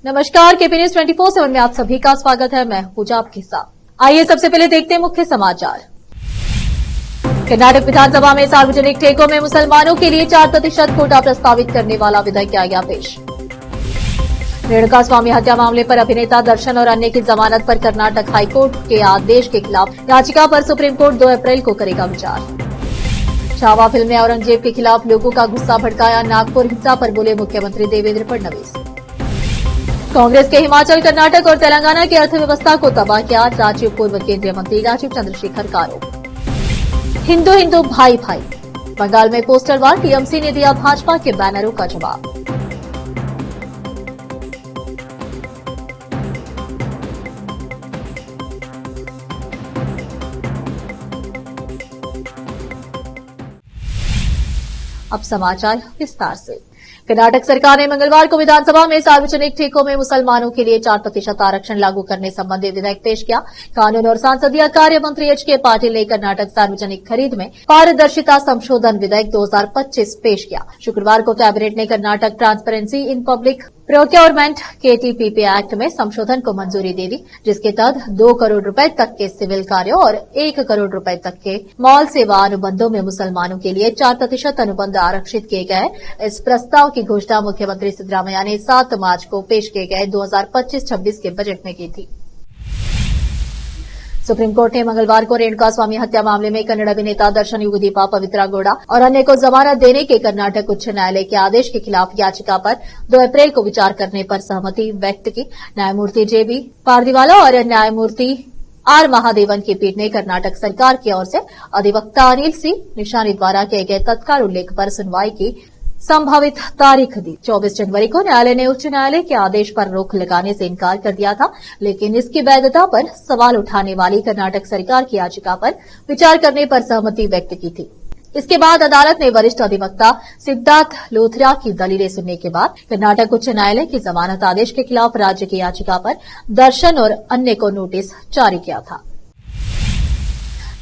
नमस्कार, KP news 24/7 में आप सभी का स्वागत है। मैं पूजा आपके साथ। आइए सबसे पहले देखते हैं मुख्य समाचार। कर्नाटक विधानसभा में सार्वजनिक ठेकों में मुसलमानों के लिए 4% कोटा प्रस्तावित करने वाला विधेयक किया गया पेश। रेणुका स्वामी हत्या मामले पर अभिनेता दर्शन और अन्य की जमानत पर कर्नाटक हाईकोर्ट के आदेश के खिलाफ याचिका पर सुप्रीम कोर्ट 2 अप्रैल को करेगा विचार। छावा फिल्म में औरंगजेब के खिलाफ लोगों का गुस्सा भड़काया, नागपुर हिंसा पर बोले मुख्यमंत्री देवेंद्र फडणवीस। कांग्रेस के हिमाचल, कर्नाटक और तेलंगाना की अर्थव्यवस्था को तबाह किया, राजीव पूर्व केंद्रीय मंत्री राजीव चंद्रशेखर का आरोप। हिंदू हिंदू भाई भाई, बंगाल में पोस्टर वार, टीएमसी ने दिया भाजपा के बैनरों का जवाब। अब समाचार विस्तार से। कर्नाटक सरकार ने मंगलवार को विधानसभा में सार्वजनिक ठेकों में मुसलमानों के लिए 4% आरक्षण लागू करने संबंधी विधेयक पेश किया। कानून और संसदीय कार्य मंत्री एच.के. पाटिल ने कर्नाटक सार्वजनिक खरीद में पारदर्शिता संशोधन विधेयक 2025 पेश किया। शुक्रवार को कैबिनेट ने Karnataka transparency in public procurement KTPP act में संशोधन को मंजूरी दे दी, जिसके तहत 2 करोड़ रुपए तक के सिविल कार्यों और 1 करोड़ रुपए तक के मॉल सेवा अनुबंधों में मुसलमानों के लिए 4% अनुबंध आरक्षित किए गए। इस प्रस्ताव की घोषणा मुख्यमंत्री सिद्धरामैया ने 7 मार्च को पेश किए गए 2025-26 के बजट में की थी। सुप्रीम कोर्ट ने मंगलवार को रेणुका स्वामी हत्या मामले में कन्नड़ अभिनेता दर्शन युगदीपा पवित्रा गौड़ा और अन्य को जमानत देने के कर्नाटक उच्च न्यायालय के आदेश के खिलाफ याचिका पर 2 अप्रैल को विचार करने पर सहमति व्यक्त की। न्यायमूर्ति जेबी पारदीवाला और न्यायमूर्ति आर महादेवन की पीठ ने कर्नाटक सरकार की ओर से अधिवक्ता अनिल सी निशानी द्वारा किए गए तत्काल उल्लेख पर सुनवाई की संभावित तारीख दी। 24 जनवरी को न्यायालय ने उच्च न्यायालय के आदेश पर रोक लगाने से इनकार कर दिया था, लेकिन इसकी वैधता पर सवाल उठाने वाली कर्नाटक सरकार की याचिका पर विचार करने पर सहमति व्यक्त की थी। इसके बाद अदालत ने वरिष्ठ अधिवक्ता सिद्धार्थ लोथरा की दलीलें सुनने के बाद कर्नाटक उच्च न्यायालय की जमानत आदेश के खिलाफ राज्य की याचिका पर दर्शन और अन्य को नोटिस जारी किया था।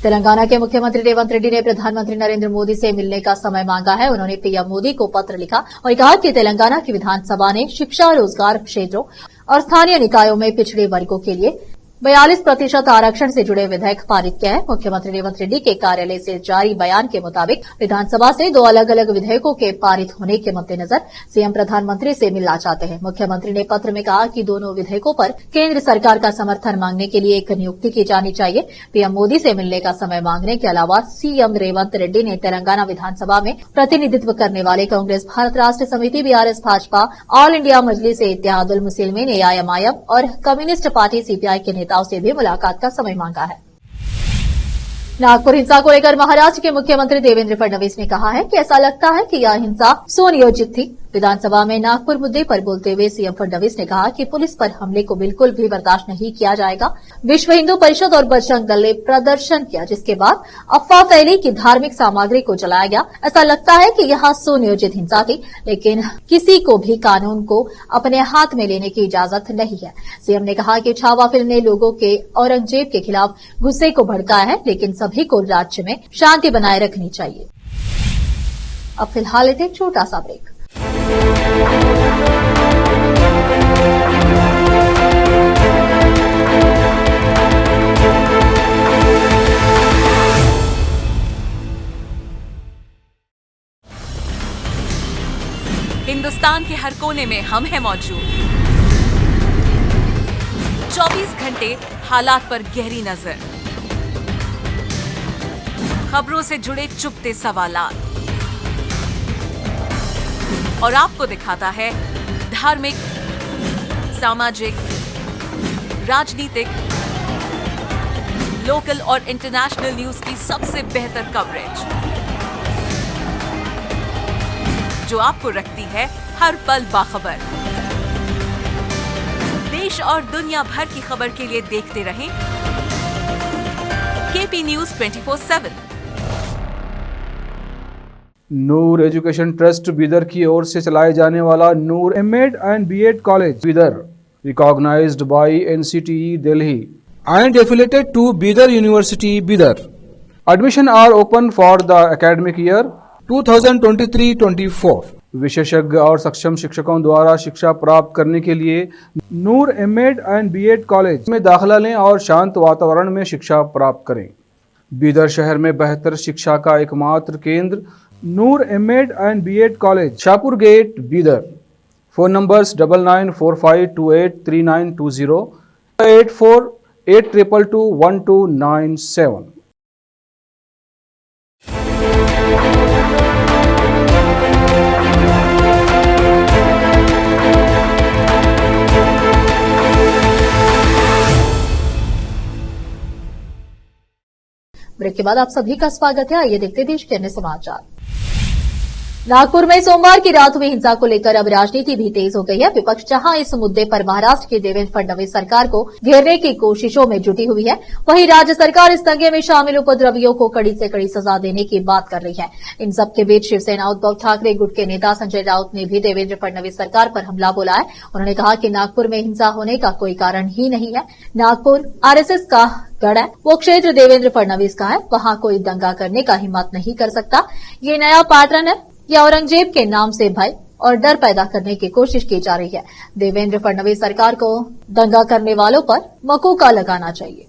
तेलंगाना के मुख्यमंत्री रेवंत रेड्डी ने प्रधानमंत्री नरेंद्र मोदी से मिलने का समय मांगा है। उन्होंने पीएम मोदी को पत्र लिखा और कहा कि तेलंगाना की विधानसभा ने शिक्षा, रोजगार क्षेत्रों और स्थानीय निकायों में पिछड़े वर्गों के लिए 42% आरक्षण से जुड़े विधेयक पारित किया है। मुख्यमंत्री रेवंत रेड्डी के कार्यालय से जारी बयान के मुताबिक विधानसभा से 2 अलग अलग विधेयकों के पारित होने के मद्देनजर सीएम प्रधानमंत्री से मिलना चाहते हैं। मुख्यमंत्री ने पत्र में कहा कि दोनों विधेयकों पर केंद्र सरकार का समर्थन मांगने के लिए एक नियुक्ति की जानी चाहिए। पीएम मोदी से मिलने का समय मांगने के अलावा सीएम रेवंत रेड्डी ने तेलंगाना विधानसभा में प्रतिनिधित्व करने वाले Congress, Bharat Rashtra Samithi, BRS, Bhajpa, all India Majlis-e-Ittehadul Muslimeen, AIMIM और कम्युनिस्ट पार्टी सीपीआई के नेताओं से भी मुलाकात का समय मांगा है। नागपुर हिंसा को लेकर महाराष्ट्र के मुख्यमंत्री देवेंद्र फडणवीस ने कहा है कि ऐसा लगता है कि यह हिंसा सुनियोजित थी। विधानसभा में नागपुर मुद्दे पर बोलते हुए सीएम फडणवीस ने कहा कि पुलिस पर हमले को बिल्कुल भी बर्दाश्त नहीं किया जाएगा। विश्व हिंदू परिषद और बजरंग दल ने प्रदर्शन किया, जिसके बाद अफवाह फैली कि धार्मिक सामग्री को जलाया गया। ऐसा लगता है कि यह सुनियोजित हिंसा थी, लेकिन किसी को भी कानून को अपने हाथ में लेने की इजाजत नहीं है। सीएम ने कहा कि छावा फिल्म ने लोगों के औरंगजेब के खिलाफ गुस्से को भड़काया है, लेकिन सभी को राज्य में शांति बनाए रखनी चाहिए। अब फिलहाल एक छोटा सा ब्रेक। हिंदुस्तान के हर कोने में हम हैं मौजूद। 24 घंटे हालात पर गहरी नजर, खबरों से जुड़े चुपते सवालात और आपको दिखाता है धार्मिक, सामाजिक, राजनीतिक, लोकल और इंटरनेशनल न्यूज की सबसे बेहतर कवरेज, जो आपको रखती है हर पल बाखबर। देश और दुनिया भर की खबर के लिए देखते रहें KP news 24/7। Noor education trust Bidar की ओर से चलाए जाने वाला Noor MEd and BEd college Bidar, recognised by NCTE Delhi and affiliated to Bidar University, Bidar. Admission are open for the academic year 2023-24. विशेषज्ञ और सक्षम शिक्षकों द्वारा शिक्षा प्राप्त करने के लिए नूर एमएड एंड बीएड कॉलेज में दाखिला लें और शांत वातावरण में शिक्षा प्राप्त करें। बीदर शहर में बेहतर शिक्षा का एकमात्र केंद्र Noor MEd and BEd college, Shahpur gate, Bidar. Phone numbers 9945283920, 8482221297। Break के बाद आप सभी का स्वागत है। आइए देखते देश के अन्य समाचार। नागपुर में सोमवार की रात हुई हिंसा को लेकर अब राजनीति भी तेज हो गई है। विपक्ष जहां इस मुद्दे पर महाराष्ट्र की देवेंद्र फडणवीस सरकार को घेरने की कोशिशों में जुटी हुई है, वहीं राज्य सरकार इस दंगे में शामिल उपद्रवियों को कड़ी से कड़ी सजा देने की बात कर रही है। इन सबके बीच शिवसेना उद्धव ठाकरे गुट के नेता संजय राउत ने भी देवेंद्र फडणवीस सरकार पर हमला बोला है। उन्होंने कहा कि नागपुर में हिंसा होने का कोई कारण ही नहीं है। नागपुर आरएसएस का गढ़ है, वो क्षेत्र देवेंद्र फडणवीस का है, वहां कोई दंगा करने का हिम्मत नहीं कर सकता। ये नया पैटर्न है, या औरंगजेब के नाम से भय और डर पैदा करने की कोशिश की जा रही है। देवेंद्र फडणवीस सरकार को दंगा करने वालों पर मकूका लगाना चाहिए।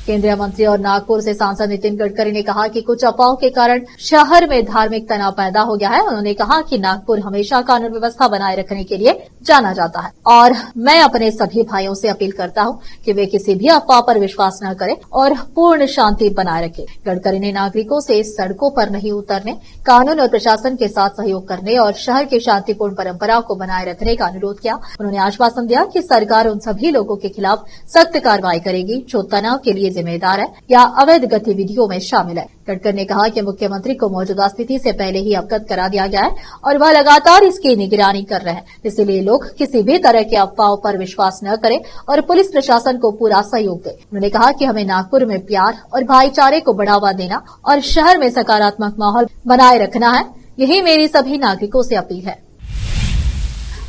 केंद्रीय मंत्री और नागपुर से सांसद नितिन गडकरी ने कहा कि कुछ अफवाहों के कारण शहर में धार्मिक तनाव पैदा हो गया है। उन्होंने कहा कि नागपुर हमेशा कानून व्यवस्था बनाए रखने के लिए जाना जाता है और मैं अपने सभी भाइयों से अपील करता हूं कि वे किसी भी अफवाह पर विश्वास न करें और पूर्ण शांति बनाए रखें। गडकरी ने नागरिकों से सड़कों पर नहीं उतरने, कानून और प्रशासन के साथ सहयोग करने और शहर की शांतिपूर्ण परंपराओं को बनाए रखने का अनुरोध किया। उन्होंने आश्वासन दिया कि सरकार उन सभी लोगों के खिलाफ सख्त कार्रवाई करेगी जो तनाव के लिए जिम्मेदार है या अवैध गतिविधियों में शामिल है। गडकरी ने कहा कि मुख्यमंत्री को मौजूदा स्थिति से पहले ही अवगत करा दिया गया है और वह लगातार इसकी निगरानी कर रहे हैं, इसलिए लोग किसी भी तरह के अफवाहों पर विश्वास न करें और पुलिस प्रशासन को पूरा सहयोग दें। उन्होंने कहा कि हमें नागपुर में प्यार और भाईचारे को बढ़ावा देना और शहर में सकारात्मक माहौल बनाए रखना है। यही मेरी सभी नागरिकों से अपील है।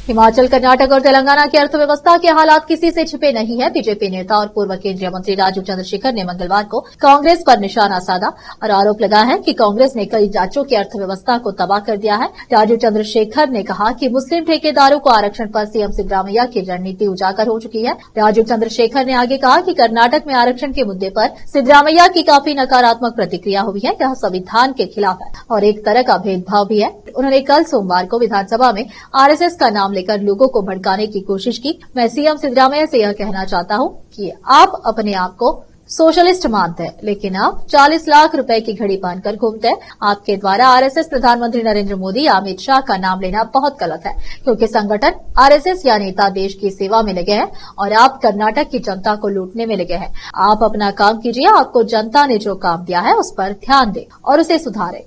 हिमाचल, कर्नाटक और तेलंगाना की अर्थव्यवस्था के हालात किसी से छिपे नहीं है। बीजेपी नेता और पूर्व केंद्रीय मंत्री राजीव चंद्रशेखर ने मंगलवार को कांग्रेस पर निशाना साधा और आरोप लगाया है कि कांग्रेस ने कई राज्यों की अर्थव्यवस्था को तबाह कर दिया है। राजीव चंद्रशेखर ने कहा कि मुस्लिम ठेकेदारों को आरक्षण पर सीएम सिद्धरामैया की रणनीति उजागर हो चुकी है। राजीव चंद्रशेखर ने आगे कहा कि कर्नाटक में आरक्षण के मुद्दे पर सिद्धरामैया की काफी नकारात्मक प्रतिक्रिया हुई है। यह संविधान के खिलाफ है और एक तरह का भेदभाव भी है। उन्होंने कल सोमवार को विधानसभा में आरएसएस का नाम लेकर लोगों को भड़काने की कोशिश की। मैं सीएम सिद्धरामैया से यह कहना चाहता हूं कि आप अपने आप को सोशलिस्ट मानते हैं, लेकिन आप 40 लाख रुपए की घड़ी पहनकर घूमते हैं। आपके द्वारा आरएसएस प्रधानमंत्री नरेंद्र मोदी या अमित शाह का नाम लेना बहुत गलत है, क्योंकि संगठन आरएसएस या नेता देश की सेवा में लगे हैं और आप कर्नाटक की जनता को लूटने में लगे हैं। आप अपना काम कीजिए। आपको जनता ने जो काम दिया है उस पर ध्यान दें और उसे सुधारें।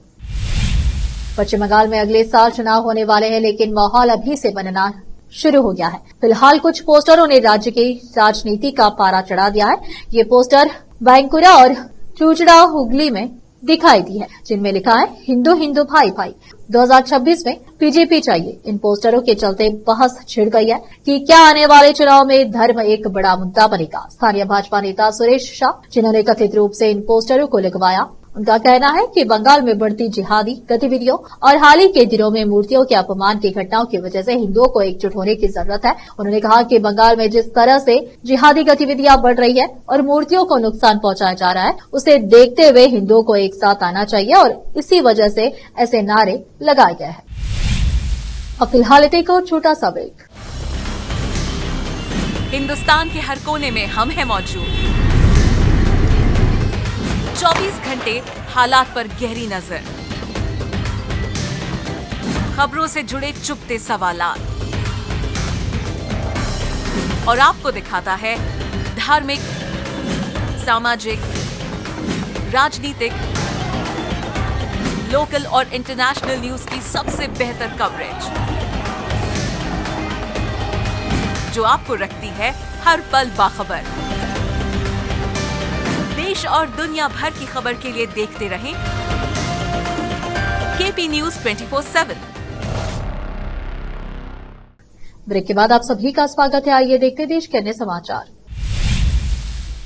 पश्चिम बंगाल में अगले साल चुनाव होने वाले हैं, लेकिन माहौल अभी से बनना शुरू हो गया है। फिलहाल कुछ पोस्टरों ने राज्य की राजनीति का पारा चढ़ा दिया है। ये पोस्टर बैंकुरा और चूचड़ा हुगली में दिखाई दी है, जिनमें लिखा है हिंदू हिंदू भाई भाई, 2026 में बीजेपी चाहिए। इन पोस्टरों के चलते बहस छिड़ गई है कि क्या आने वाले चुनाव में धर्म एक बड़ा मुद्दा बनेगा। स्थानीय भाजपा नेता सुरेश शाह, जिन्होंने कथित रूप से इन पोस्टरों को लगवाया, उनका कहना है कि बंगाल में बढ़ती जिहादी गतिविधियों और हाल ही के दिनों में मूर्तियों के अपमान की घटनाओं की वजह से हिंदुओं को एकजुट होने की जरूरत है। उन्होंने कहा कि बंगाल में जिस तरह से जिहादी गतिविधियां बढ़ रही है और मूर्तियों को नुकसान पहुंचाया जा रहा है, उसे देखते हुए हिंदुओं को एक साथ आना चाहिए और इसी वजह से ऐसे नारे लगाए गए हैं। अब फिलहाल एक और छोटा सा ब्रेक। हिंदुस्तान के हर कोने में हम हैं मौजूद। 24 घंटे हालात पर गहरी नजर, खबरों से जुड़े चुपते सवालात और आपको दिखाता है धार्मिक, सामाजिक, राजनीतिक, लोकल और इंटरनेशनल न्यूज की सबसे बेहतर कवरेज, जो आपको रखती है हर पल बाखबर। देश और दुनिया भर की खबर के लिए देखते रहें केपी न्यूज 24/7। ब्रेक के बाद आप सभी का स्वागत है। आइए देखते देश के अन्य समाचार।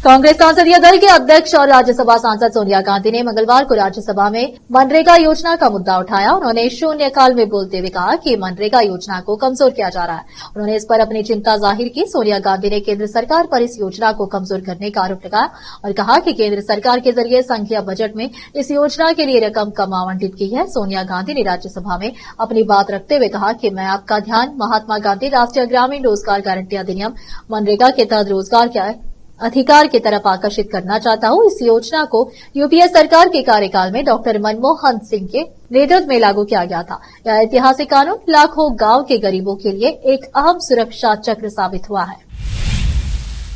कांग्रेस संसदीय दल के अध्यक्ष और राज्यसभा सांसद सोनिया गांधी ने मंगलवार को राज्यसभा में मनरेगा योजना का मुद्दा उठाया। उन्होंने शून्यकाल में बोलते हुए कहा कि मनरेगा योजना को कमजोर किया जा रहा है। उन्होंने इस पर अपनी चिंता जाहिर की। सोनिया गांधी ने केंद्र सरकार पर इस योजना को कमजोर करने का आरोप लगाया और कहा कि केंद्र सरकार के जरिए संघीय बजट में इस योजना के लिए रकम कम आवंटित की है। सोनिया गांधी ने राज्यसभा में अपनी बात रखते हुए कहा कि मैं आपका ध्यान महात्मा गांधी राष्ट्रीय ग्रामीण रोजगार गारंटी अधिनियम मनरेगा के तहत रोजगार के अधिकार की तरफ आकर्षित करना चाहता हूं। इस योजना को यूपीए सरकार के कार्यकाल में डॉक्टर मनमोहन सिंह के नेतृत्व में लागू किया गया था। यह ऐतिहासिक कानून लाखों गांव के गरीबों के लिए एक अहम सुरक्षा चक्र साबित हुआ है।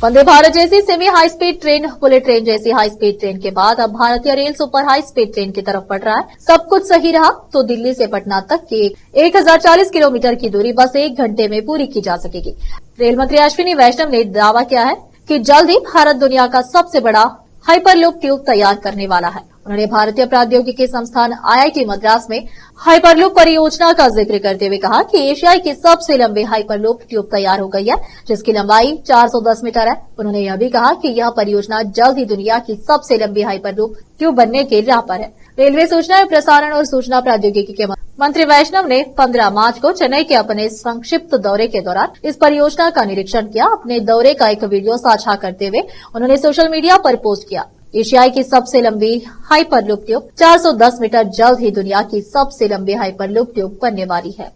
वंदे भारत जैसी semi high speed train bullet train जैसी हाई स्पीड ट्रेन के बाद अब भारतीय rail super high speed train की तरफ बढ़ रहा है। सब कुछ सही रहा तो दिल्ली से पटना तक की 1040 किलोमीटर की दूरी बस 1 घंटे में पूरी की जा सकेगी। रेल मंत्री अश्विनी वैष्णव ने दावा किया है कि जल्द ही भारत दुनिया का सबसे बड़ा हाइपरलूप ट्यूब तैयार करने वाला है। उन्होंने भारतीय प्रौद्योगिकी संस्थान आईआईटी मद्रास में हाइपरलूप परियोजना का जिक्र करते हुए कहा कि एशिया की सबसे लंबी हाइपरलूप ट्यूब तैयार हो गई है, जिसकी लंबाई 410 मीटर है। उन्होंने यह भी कहा कि यह परियोजना जल्द ही दुनिया की सबसे लंबी हाइपरलूप ट्यूब बनने के राह पर है। रेलवे सूचना एवं प्रसारण और सूचना प्रौद्योगिकी के मंत्री वैष्णव ने 15 मार्च को चेन्नई के अपने संक्षिप्त दौरे के दौरान इस परियोजना का निरीक्षण किया। अपने दौरे का एक वीडियो साझा करते हुए उन्होंने सोशल मीडिया पर पोस्ट किया। एशिया की सबसे लंबी हाइपरलूप ट्यूब 410 मीटर जल्द ही दुनिया की सबसे लंबी हाइपरलूप ट्यूब बनने वाली है।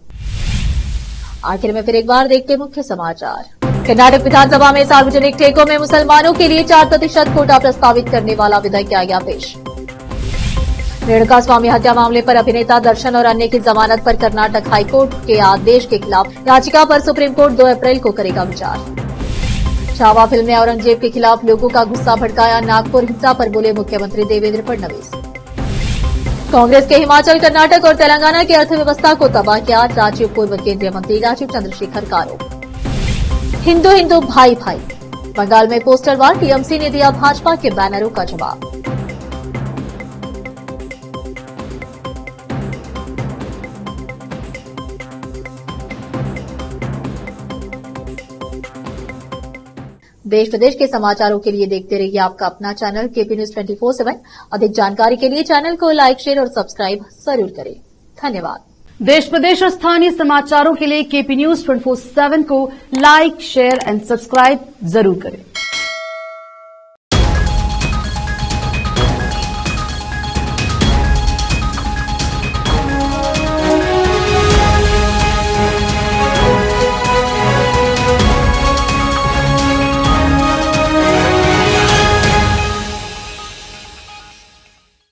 आखिर में फिर एक बार देखते मुख्य समाचार। कर्नाटक विधानसभा में सार्वजनिक ठेकों में मुसलमानों के लिए 4% कोटा प्रस्तावित करने वाला विधेयक किया गया पेश। रेणुका स्वामी हत्या मामले पर अभिनेता दर्शन और अन्य की जमानत पर कर्नाटक हाईकोर्ट के आदेश के खिलाफ याचिका पर सुप्रीम कोर्ट 2 अप्रैल को करेगा विचार। छावा फिल्म में औरंगजेब के खिलाफ लोगों का गुस्सा भड़काया, नागपुर हिंसा पर बोले मुख्यमंत्री देवेंद्र फडणवीस। कांग्रेस के हिमाचल, कर्नाटक और तेलंगाना की अर्थव्यवस्था को तबाह किया, राजीव पूर्व केंद्रीय मंत्री राजीव चंद्रशेखर का आरोप। हिंदू हिंदू भाई भाई, बंगाल में पोस्टर वार, टीएमसी ने दिया भाजपा के बैनरों का जवाब। देश प्रदेश के समाचारों के लिए देखते रहिए आपका अपना चैनल केपी न्यूज 24/7। अधिक जानकारी के लिए चैनल को लाइक, शेयर और सब्सक्राइब जरूर करें। धन्यवाद। देश प्रदेश और स्थानीय समाचारों के लिए केपी न्यूज 24/7 को लाइक, शेयर एंड सब्सक्राइब जरूर करें।